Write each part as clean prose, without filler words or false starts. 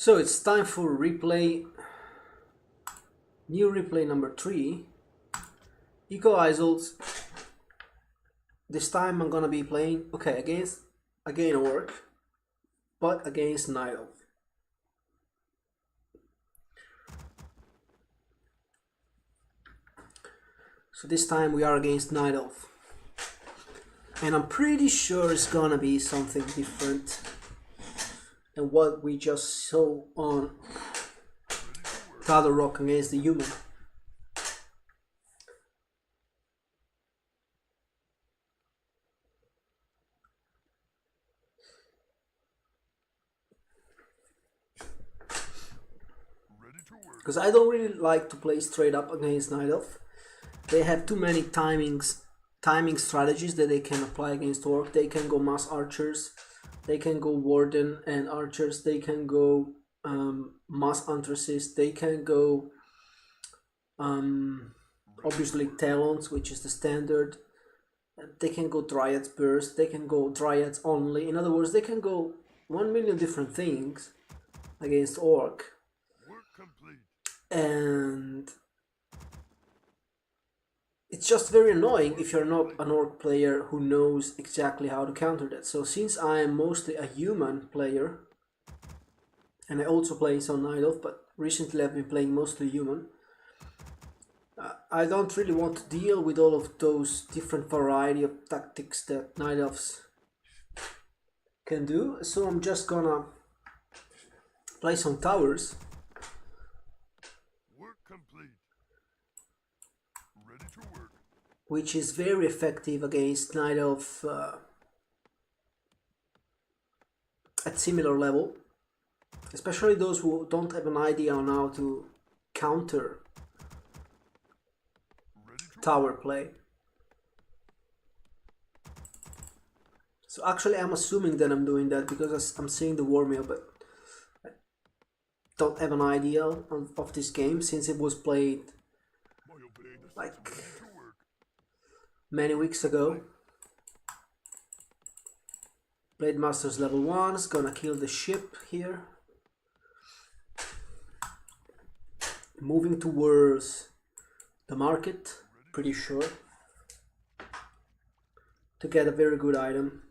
So it's time for replay, new replay number 3, Eco Isles. This time I'm gonna be playing, okay, again Orc, but against Night Elf. So this time we are against Night Elf. And I'm pretty sure it's gonna be something different than what we just saw on Tather Rock against the human. Because I don't really like to play straight up against Night Elf. They have too many timing strategies that they can apply against Orc. They can go mass archers, they can go warden and archers, they can go mass anthracists, they can go obviously talons, which is the standard. They can go dryads burst, they can go dryads only. In other words, they can go 1 million different things against Orc. And it's just very annoying if you're not an Orc player who knows exactly how to counter that. So since I am mostly a human player, and I also play some Night Elf, but recently I've been playing mostly human, I don't really want to deal with all of those different variety of tactics that Night Elves can do. So I'm just gonna play some towers. Which is very effective against Night Elf at similar level, especially those who don't have an idea on how to counter tower play. So actually I'm assuming that I'm doing that because I'm seeing the war mail, but I don't have an idea of this game since it was played like many weeks ago. Blademaster's level 1 is gonna kill the ship here. Moving towards the market, pretty sure, to get a very good item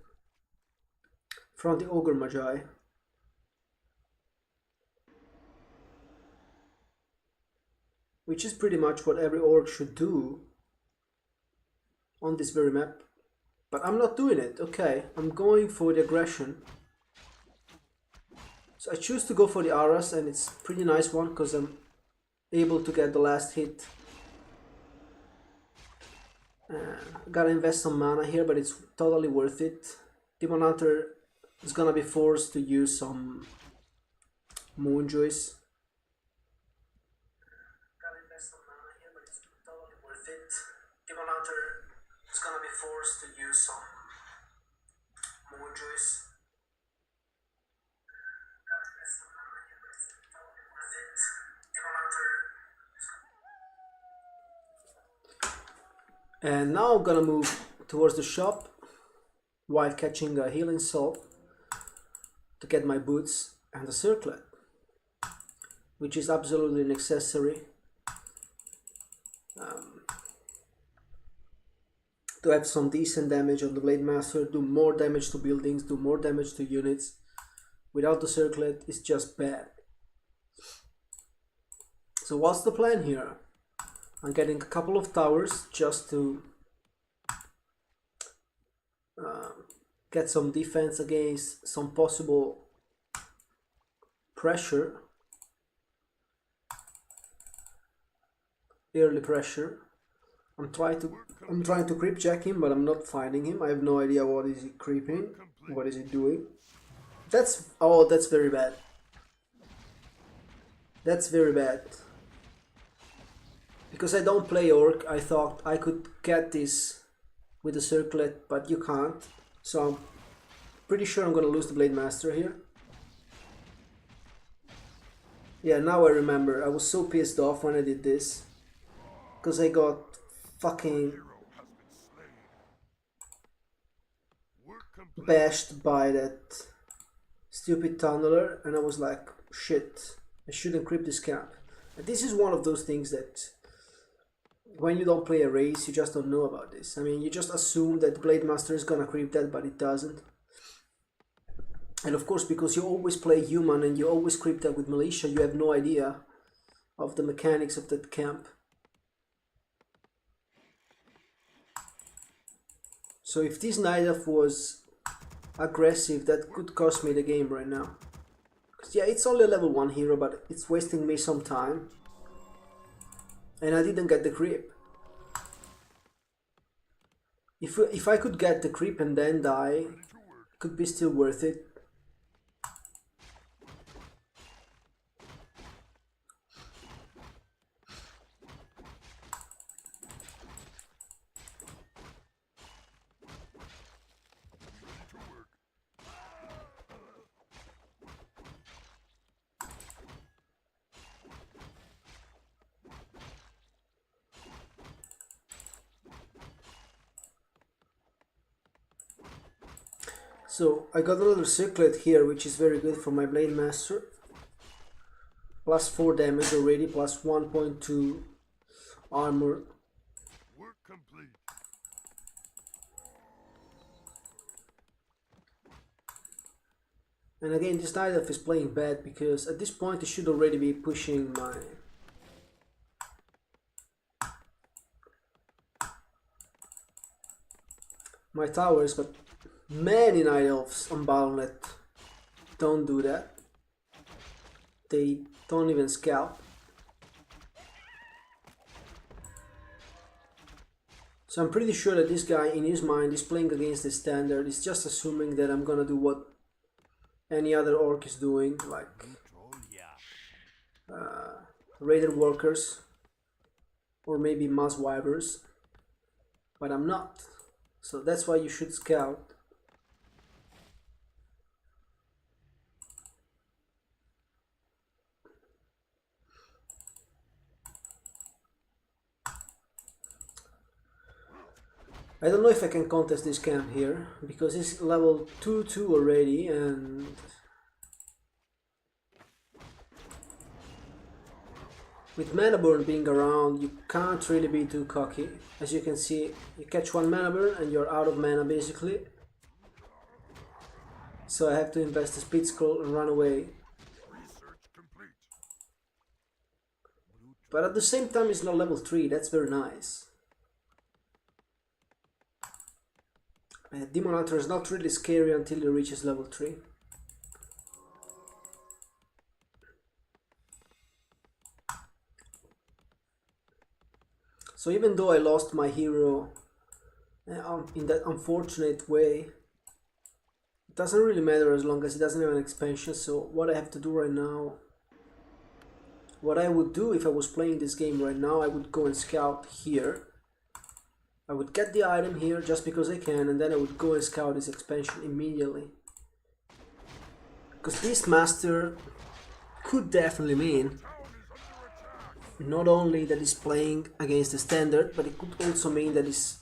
from the Ogre Magi. Which is pretty much what every Orc should do on this very map, but I'm not doing it. Okay, I'm going for the aggression. So I choose to go for the Aras, and it's a pretty nice one because I'm able to get the last hit. Gotta invest some mana here, but it's totally worth it. Demon Hunter is gonna be forced to use some Moonjoys. Demon Hunter is gonna be forced to use some Moonjoys. And now I'm gonna move towards the shop while catching a healing salt to get my boots and the circlet, which is absolutely necessary to have some decent damage on the Blademaster, do more damage to buildings, do more damage to units. Without the circlet, it's just bad. So what's the plan here? I'm getting a couple of towers just to get some defense against some possible pressure, early pressure. I'm trying to creep jack him, but I'm not finding him. I have no idea what is he creeping, what is he doing. That's very bad. That's very bad. Because I don't play Orc, I thought I could get this with the circlet, but you can't. So I'm pretty sure I'm gonna lose the Blademaster here. Yeah, now I remember. I was so pissed off when I did this. Because I got fucking bashed by that stupid tunneler, and I was like, shit, I shouldn't creep this camp. And this is one of those things that when you don't play a race, you just don't know about this. I mean, you just assume that Blademaster is gonna creep that, but it doesn't. And of course, because you always play human and you always creep that with militia, you have no idea of the mechanics of that camp. So if this Night Elf was aggressive, that could cost me the game right now. Because yeah, it's only a level 1 hero, but it's wasting me some time. And I didn't get the creep. If I could get the creep and then die, it could be still worth it. So I got another circlet here, which is very good for my Blademaster. Plus 4 damage already, plus 1.2 armor. Work complete. And again, this Night Elf is playing bad because at this point it should already be pushing my towers, but many Night Elves on Battle.net don't do that. They don't even scalp. So I'm pretty sure that this guy in his mind is playing against the standard. He's just assuming that I'm gonna do what any other orc is doing, like raider workers or maybe mass wyvers, but I'm not. So that's why you should scout. I don't know if I can contest this camp here, because it's level 2-2 already, and with mana burn being around, you can't really be too cocky. As you can see, you catch one mana burn and you're out of mana basically. So I have to invest a speed scroll and run away. But at the same time it's not level 3, that's very nice. Demon Hunter is not really scary until he reaches level 3. So even though I lost my hero in that unfortunate way, it doesn't really matter as long as it doesn't have an expansion. So what I have to do right now, what I would do if I was playing this game right now, I would go and scout here. I would get the item here just because I can, and then I would go and scout this expansion immediately. Because Beastmaster could definitely mean not only that he's playing against the standard, but it could also mean that he's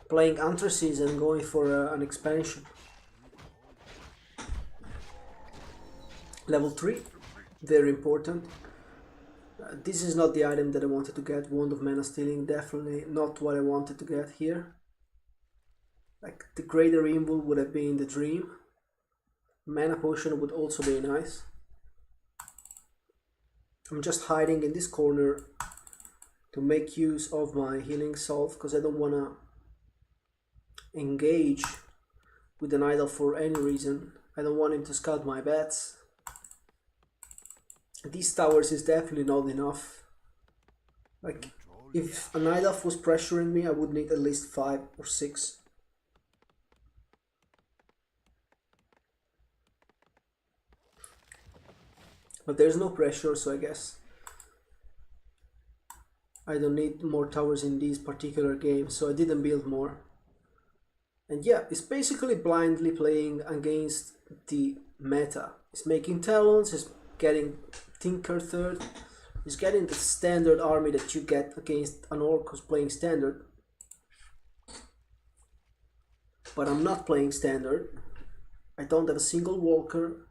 playing Anthracene and going for an expansion. Level 3, very important. This is not the item that I wanted to get, Wand of Mana Stealing, definitely not what I wanted to get here. Like, the Greater Invul would have been the dream. Mana Potion would also be nice. I'm just hiding in this corner to make use of my healing salve, because I don't want to engage with an idol for any reason. I don't want him to scout my bats. These towers is definitely not enough. Like, if an idol was pressuring me, I would need at least 5 or 6. But there's no pressure, so I guess I don't need more towers in this particular game, so I didn't build more. And yeah, it's basically blindly playing against the meta. It's making talons, it's getting Tinker third, it's getting the standard army that you get against an orc who's playing standard. But I'm not playing standard. I don't have a single walker.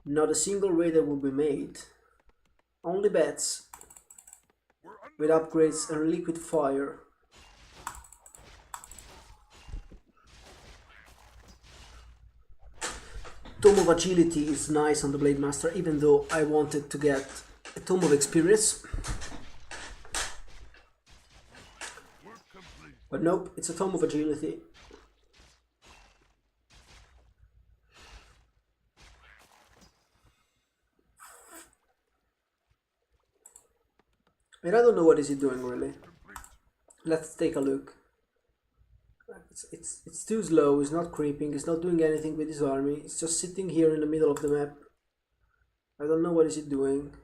Not a single raider will be made. Only bats with upgrades and liquid fire. Tome of Agility is nice on the Blademaster, even though I wanted to get a Tome of Experience. But nope, it's a Tome of Agility. And I don't know what is he doing really. Let's take a look. It's too slow, it's not creeping, it's not doing anything with his army. It's just sitting here in the middle of the map. I don't know what is he doing.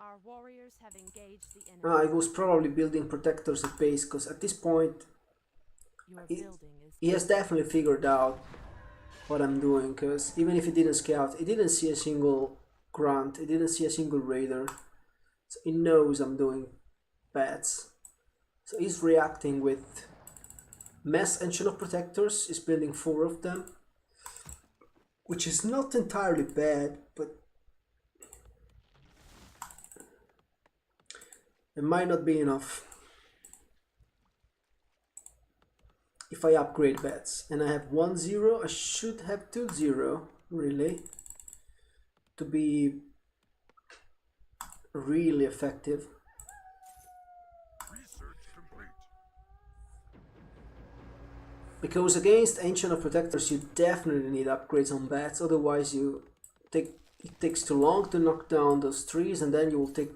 Our warriors have engaged the enemy. I was probably building protectors at base, because at this point he has definitely figured out what I'm doing, because even if he didn't scout, he didn't see a single grunt, he didn't see a single raider. So he knows I'm doing bats. So he's reacting with mass Ancient of Protectors, he's building 4 of them, which is not entirely bad, but it might not be enough. If I upgrade bats, and I have 1-0, I should have 2-0, really, to be really effective. Research complete. Because against Ancient of Protectors you definitely need upgrades on bats, otherwise it takes too long to knock down those trees, and then you will take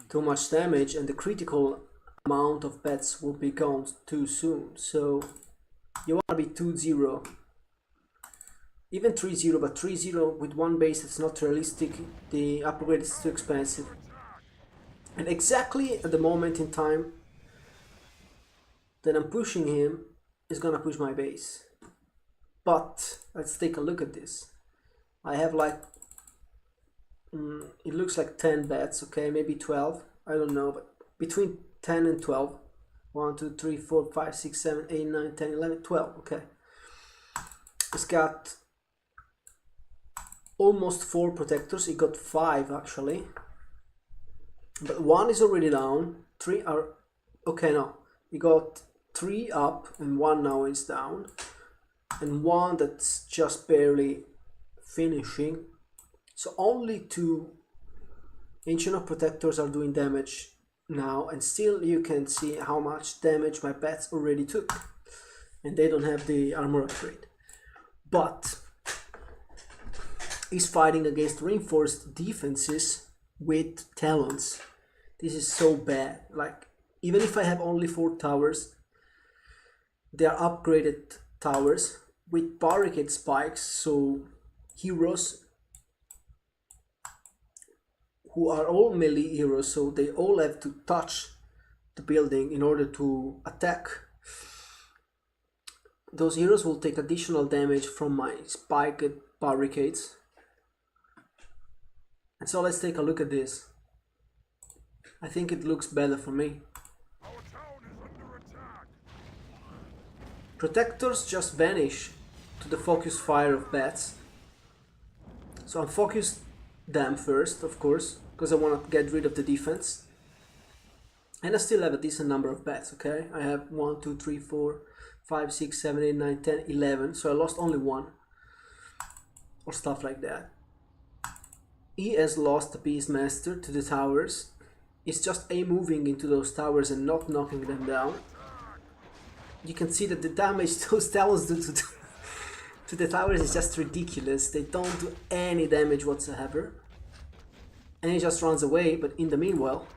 too much damage, and the critical amount of bats will be gone too soon. So you want to be 2-0. Even 3-0, but 3-0 with one base, it's not realistic. The upgrade is too expensive. And exactly at the moment in time that I'm pushing him, is gonna push my base. But let's take a look at this. I have like, it looks like 10 bats, okay, maybe 12, I don't know, but between 10 and 12. 1, 2, 3, 4, 5, 6, 7, 8, 9, 10, 11, 12, okay. It's got almost 4 protectors, it got 5 actually. But 1 is already down, 3 are, okay, no. He got 3 up and 1 now is down. And 1 that's just barely finishing. So only 2 Ancient of Protectors are doing damage now, and still you can see how much damage my bats already took. And they don't have the armor upgrade. But he's fighting against reinforced defenses with talons. This is so bad. Like, even if I have only 4 towers, they are upgraded towers with barricade spikes, so heroes who are all melee heroes, so they all have to touch the building in order to attack. Those heroes will take additional damage from my spiked barricades. And so let's take a look at this. I think it looks better for me. Our town is under attack. Protectors just vanish to the focus fire of bats. So I'm focused them first, of course, because I want to get rid of the defense. And I still have a decent number of bats, okay? I have 1, 2, 3, 4, 5, 6, 7, 8, 9, 10, 11. So I lost only 1. Or stuff like that. He has lost the Beastmaster to the towers. It's just A moving into those towers and not knocking them down. You can see that the damage those talons do to the towers is just ridiculous. They don't do any damage whatsoever. And he just runs away, but in the meanwhile,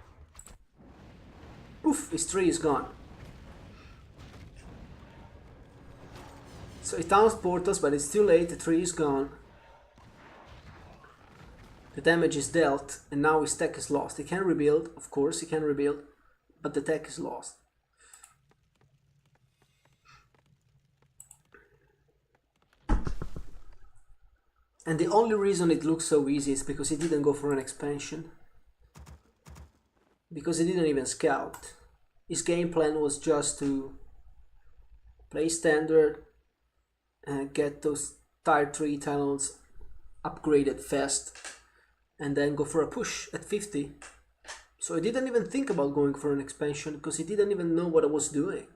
poof, his tree is gone. So he transports us, but it's too late, the tree is gone. The damage is dealt, and now his tech is lost. He can rebuild, of course, he can rebuild, but the tech is lost. And the only reason it looks so easy is because he didn't go for an expansion. Because he didn't even scout. His game plan was just to play standard and get those tier 3 talents upgraded fast and then go for a push at 50. So I didn't even think about going for an expansion because he didn't even know what I was doing.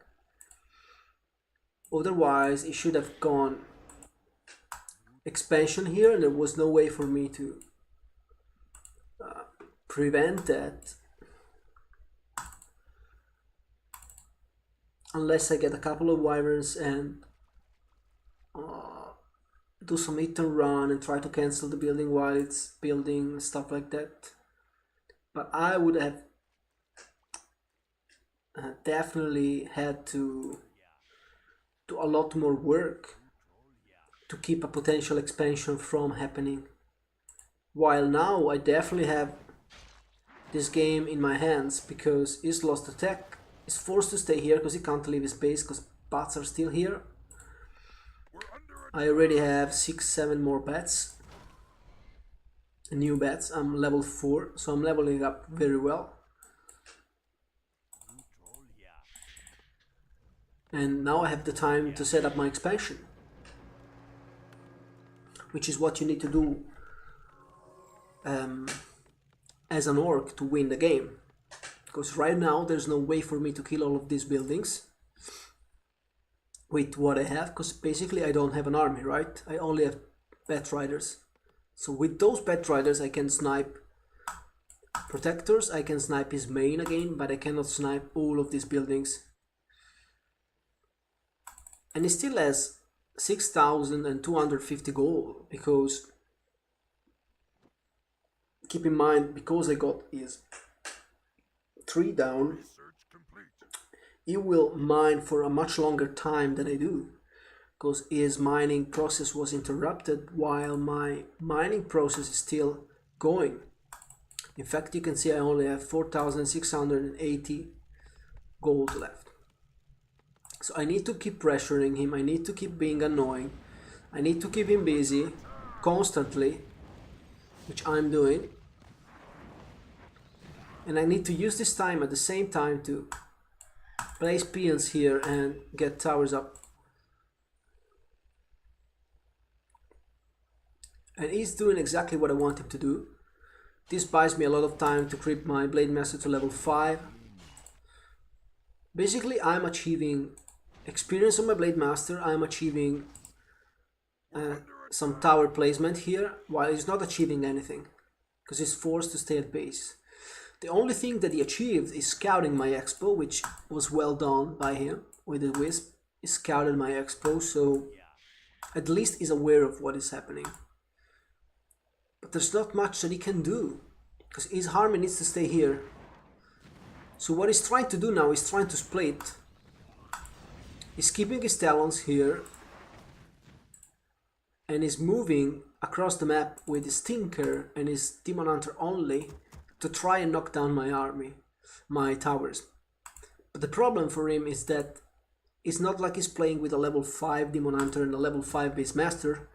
Otherwise, it should have gone expansion here, and there was no way for me to prevent that unless I get a couple of wyverns and do some hit and run and try to cancel the building while it's building, stuff like that. But I would have definitely had to do a lot more work to keep a potential expansion from happening. While now I definitely have this game in my hands because he's lost attack, he's forced to stay here because he can't leave his base because bats are still here. I already have 6-7 more bats, new bats. I'm level 4, so I'm leveling up very well. And now I have the time to set up my expansion, which is what you need to do as an orc to win the game. Because right now there's no way for me to kill all of these buildings with what I have, because basically I don't have an army, right? I only have bat riders. So with those bat riders I can snipe protectors, I can snipe his main again, but I cannot snipe all of these buildings. And he still has 6,250 gold, because keep in mind, because I got his 3 down, he will mine for a much longer time than I do, because his mining process was interrupted while my mining process is still going. In fact, you can see I only have 4,680 gold left. So I need to keep pressuring him, I need to keep being annoying, I need to keep him busy constantly, which I'm doing. And I need to use this time at the same time to place peons here and get towers up. And he's doing exactly what I want him to do. This buys me a lot of time to creep my Blademaster to level 5. Basically, I'm achieving experience on my Blademaster, I'm achieving some tower placement here, while he's not achieving anything, because he's forced to stay at base. The only thing that he achieved is scouting my expo, which was well done by him with the Wisp. He scouted my expo, so at least he's aware of what is happening. But there's not much that he can do, because his army needs to stay here. So what he's trying to do now is trying to split. He's keeping his talons here, and he's moving across the map with his Tinker and his Demon Hunter only to try and knock down my army, my towers. But the problem for him is that it's not like he's playing with a level 5 Demon Hunter and a level 5 Base Master,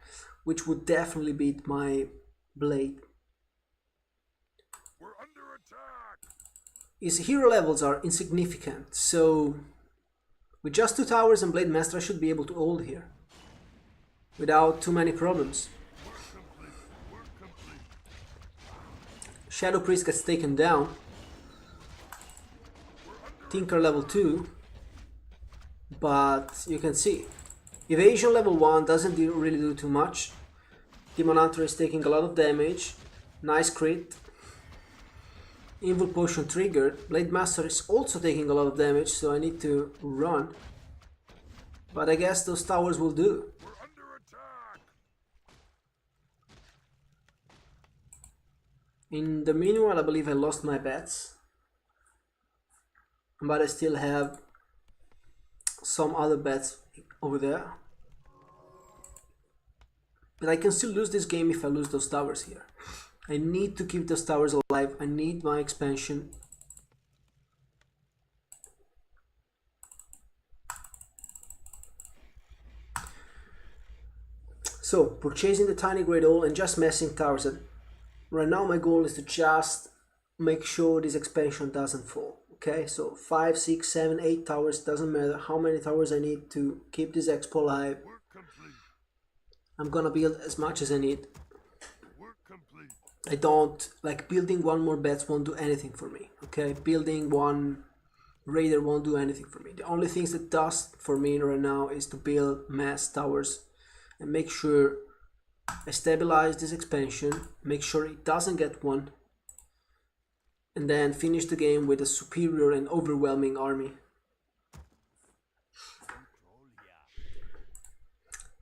which would definitely beat my Blade. We're under attack. His hero levels are insignificant, so with just 2 towers and Blade Master I should be able to hold here without too many problems. Shadow Priest gets taken down. Tinker level 2, but you can see evasion level 1 doesn't really do too much. Demon Hunter is taking a lot of damage. Nice crit. Evil Potion triggered. Blade Master is also taking a lot of damage, so I need to run. But I guess those towers will do. We're under attack. In the meanwhile, I believe I lost my bats. But I still have some other bats over there. But I can still lose this game if I lose those towers here. I need to keep those towers alive. I need my expansion. So, purchasing the tiny great hole and just messing towers. Right now my goal is to just make sure this expansion doesn't fall. Okay, so 5, 6, 7, 8 towers, doesn't matter how many towers I need to keep this expo alive. I'm gonna build as much as I need. Work complete. I don't like building one more bats won't do anything for me. Okay, building one raider won't do anything for me. The only things that does for me right now is to build mass towers and make sure I stabilize this expansion, make sure it doesn't get one, and then finish the game with a superior and overwhelming army.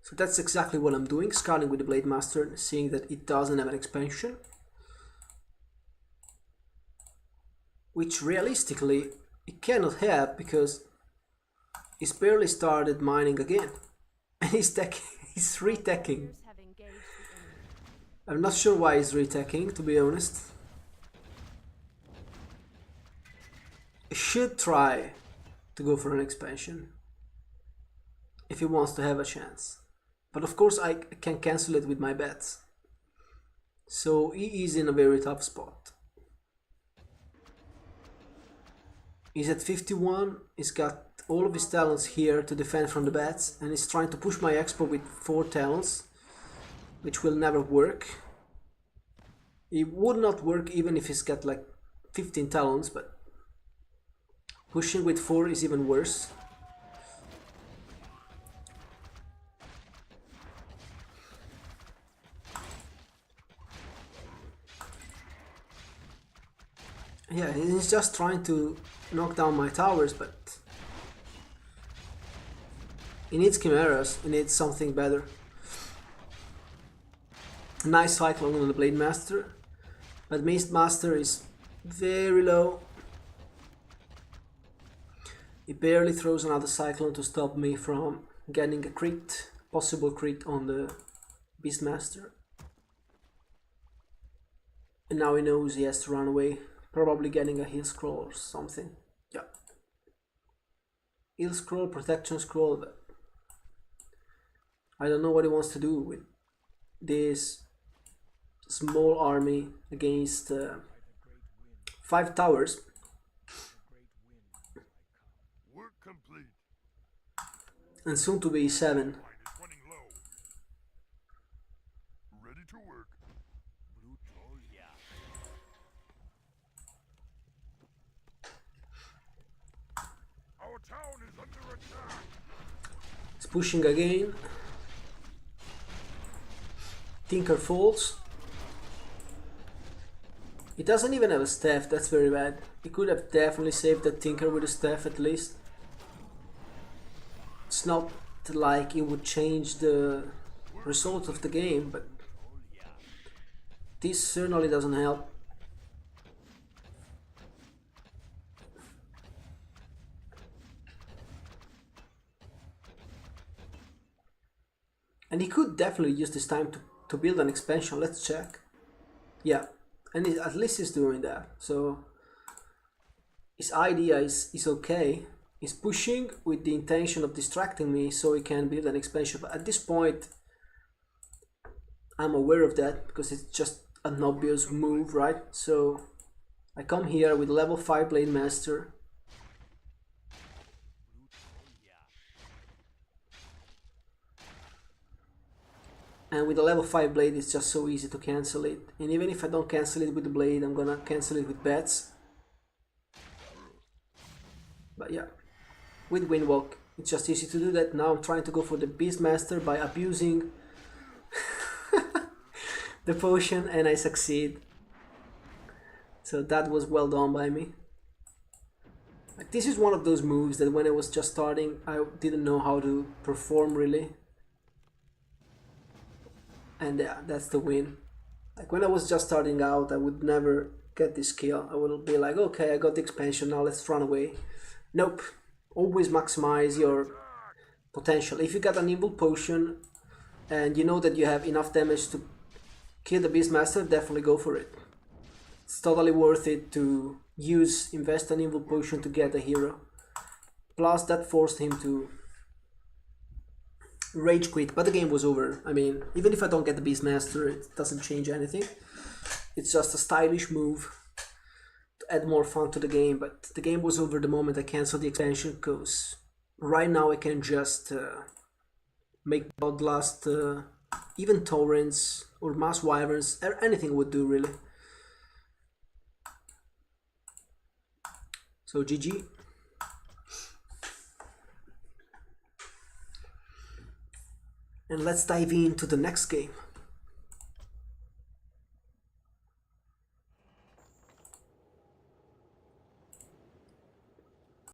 So that's exactly what I'm doing, scouting with the Blademaster, seeing that it doesn't have an expansion. Which realistically it cannot have because he's barely started mining again. And he's reteching. Warriors have engaged the enemy. I'm not sure why he's reteching, to be honest. He should try to go for an expansion if he wants to have a chance. But of course I can cancel it with my bets. So he is in a very tough spot. He's at 51, he's got all of his talents here to defend from the bats, and he's trying to push my expo with 4 talents, which will never work. It would not work even if he's got like 15 talents, but pushing with 4 is even worse. Yeah, he's just trying to knock down my towers, but he needs chimeras, he needs something better. A nice cyclone on the Blademaster, but Master is very low. He barely throws another cyclone to stop me from getting a crit, possible crit on the Beastmaster. And now he knows he has to run away. Probably getting a heal scroll or something. Yeah. Heal scroll, protection scroll, but I don't know what he wants to do with this small army against 5 towers. Work complete. And soon to be 7. Line is running low. Ready to work. Our town is under attack. It's pushing again. Tinker falls. He doesn't even have a staff, that's very bad. He could have definitely saved that Tinker with a staff at least. It's not like it would change the result of the game, but this certainly doesn't help. And he could definitely use this time to build an expansion. Let's check. Yeah, and at least he's doing that. So his idea is okay. He's pushing with the intention of distracting me so he can build an expansion. But at this point, I'm aware of that because it's just an obvious move, right? So I come here with level 5 Blademaster. And with a level 5 blade, it's just so easy to cancel it. And even if I don't cancel it with the blade, I'm gonna cancel it with bats. But yeah, with Windwalk, it's just easy to do that. Now I'm trying to go for the Beastmaster by abusing the potion, and I succeed. So that was well done by me. Like, this is one of those moves that when I was just starting, I didn't know how to perform really. And yeah, that's the win. Like when I was just starting out, I would never get this kill. I would be like, okay, I got the expansion, now let's run away. Nope. Always maximize your potential. If you got an evil potion and you know that you have enough damage to kill the Beastmaster, definitely go for it. It's totally worth it to invest an evil potion to get a hero. Plus that forced him to rage quit, but the game was over. I mean, even if I don't get the Beastmaster, it doesn't change anything. It's just a stylish move to add more fun to the game, but the game was over the moment I canceled the expansion, because right now I can just make Bloodlust Even torrents or mass wyverns, anything would do really. So GG. And let's dive into the next game.